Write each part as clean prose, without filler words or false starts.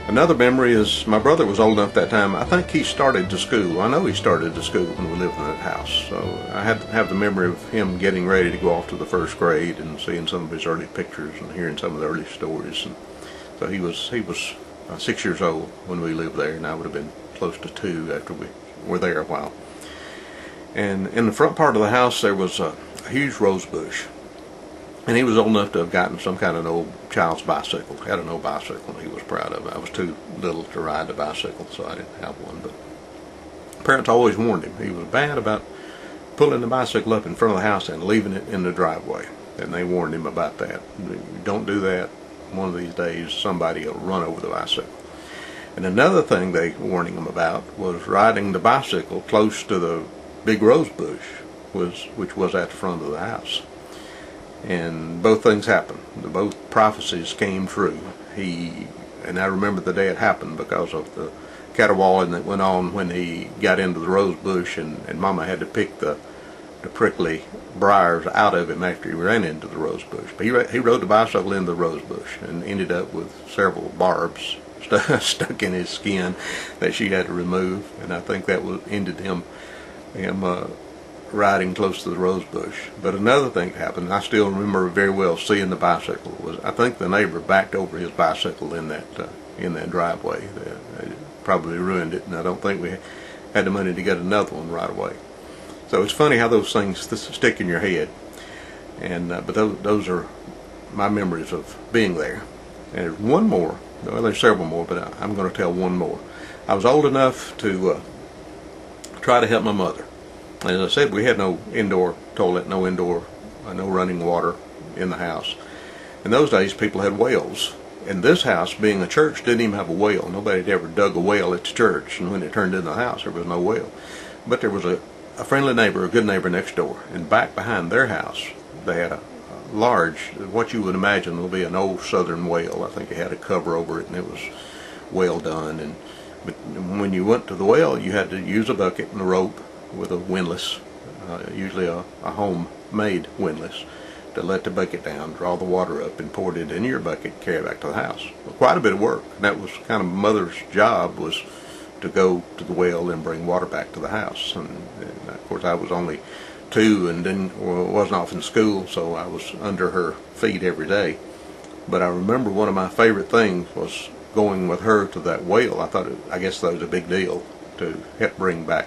Another memory is my brother was old enough that time. I think he started to school. I know he started to school when we lived in that house. So I have the memory of him getting ready to go off to the first grade and seeing some of his early pictures and hearing some of the early stories. And so he was 6 years old when we lived there, and I would have been close to 2 after we were there a while. And in the front part of the house there was a huge rose bush. And he was old enough to have gotten some kind of an old child's bicycle. He had an old bicycle and he was proud of it. I was too little to ride the bicycle, so I didn't have one. But parents always warned him. He was bad about pulling the bicycle up in front of the house and leaving it in the driveway. And they warned him about that. Don't do that. One of these days somebody will run over the bicycle. And another thing they warning him about was riding the bicycle close to the big rose bush, which was at the front of the house. And both things happened. Both prophecies came true. And I remember the day it happened because of the caterwauling that went on when he got into the rose bush, and Mama had to pick the prickly briars out of him after he ran into the rose bush. But he rode the bicycle into the rose bush and ended up with several barbs stuck in his skin that she had to remove. And I think that ended him riding close to the rose bush. But another thing happened, I still remember very well seeing the bicycle, was I think the neighbor backed over his bicycle in that driveway. They probably ruined it, and I don't think we had the money to get another one right away. So it's funny how those things stick in your head. And but those are my memories of being there. And there's one more. Well, there's several more, but I'm going to tell one more. I was old enough to try to help my mother. As I said, we had no indoor toilet, no running water in the house. In those days, people had wells. And this house, being a church, didn't even have a well. Nobody had ever dug a well at the church, and when it turned into the house, there was no well. But there was a friendly neighbor, a good neighbor next door, and back behind their house, they had a large, what you would imagine would be an old southern well. I think it had a cover over it, and it was well done. But when you went to the well, you had to use a bucket and a rope with a windlass, usually a homemade windlass, to let the bucket down, draw the water up, and pour it in your bucket, carry it back to the house. Well, quite a bit of work. And that was kind of Mother's job, was to go to the well and bring water back to the house. And of course, I was only 2 and wasn't off in school, so I was under her feet every day. But I remember one of my favorite things was going with her to that well. I guess that was a big deal to help bring back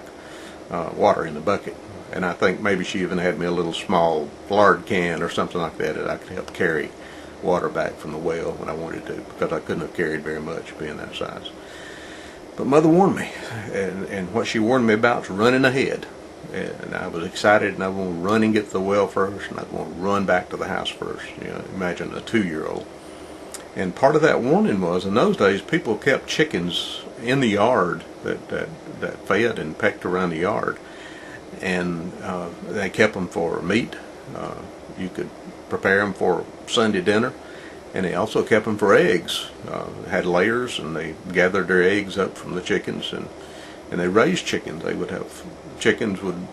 water in the bucket. And I think maybe she even had me a little small lard can or something like that I could help carry water back from the well when I wanted to, because I couldn't have carried very much being that size. But Mother warned me, and what she warned me about was running ahead. And I was excited, and I was going to run and get to the well first, and I was going to run back to the house first. You know, imagine a 2-year-old. And part of that warning was, in those days, people kept chickens in the yard that fed and pecked around the yard, and they kept them for meat. You could prepare them for Sunday dinner, and they also kept them for eggs. Had layers, and they gathered their eggs up from the chickens, and they raised chickens. Chickens would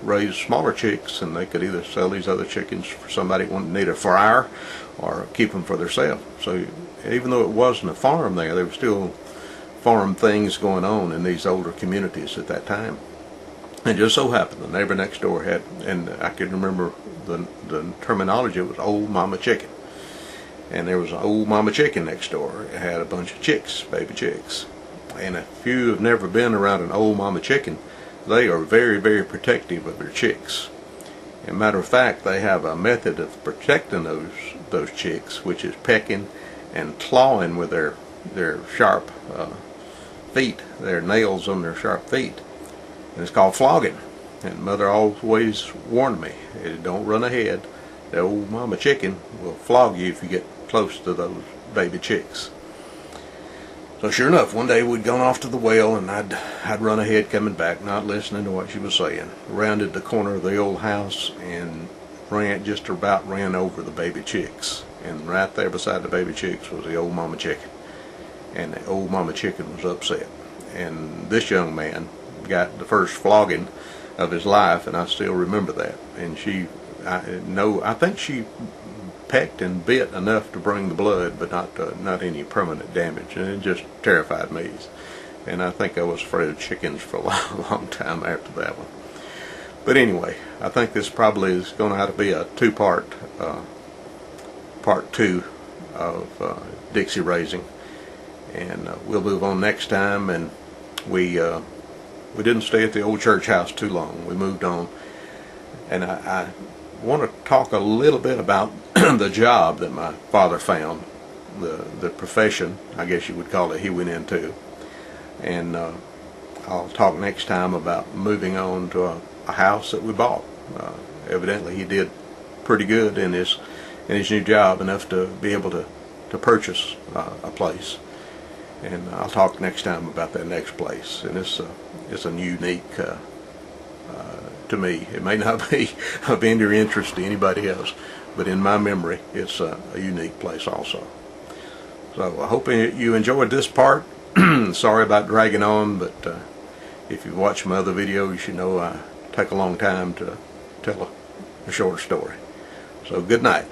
raise smaller chicks, and they could either sell these other chickens for somebody who needed a fryer, or keep them for themselves. So even though it wasn't a farm there were still farm things going on in these older communities at that time. And just so happened, the neighbor next door had, and I can remember the terminology, it was old mama chicken. And there was an old mama chicken next door. It had a bunch of chicks, baby chicks. And if you have never been around an old mama chicken, they are very, very protective of their chicks. As a matter of fact, they have a method of protecting those chicks, which is pecking and clawing with their sharp feet, their nails on their sharp feet. And it's called flogging. And Mother always warned me, don't run ahead. The old mama chicken will flog you if you get close to those baby chicks. So sure enough, one day we'd gone off to the well, and I'd run ahead coming back, not listening to what she was saying. Rounded the corner of the old house and just about ran over the baby chicks. And right there beside the baby chicks was the old mama chicken. And the old mama chicken was upset. And this young man got the first flogging of his life, and I still remember that. And I think she pecked and bit enough to bring the blood, but not any permanent damage, and it just terrified me. And I think I was afraid of chickens for a long time after that one. But anyway, I think this probably is going to have to be a two-part, part two of Dixie raising, and we'll move on next time. And we didn't stay at the old church house too long. We moved on, and I want to talk a little bit about the job that my father found, the profession, I guess you would call it, he went into. And I'll talk next time about moving on to a house that we bought. Evidently he did pretty good in his new job, enough to be able to purchase a place. And I'll talk next time about that next place. And it's a unique to me. It may not be of any interest to anybody else, but in my memory it's a unique place also. So I hope you enjoyed this part. Sorry about dragging on, but if you've watched my other videos, you know I take a long time to tell a shorter story. So good night.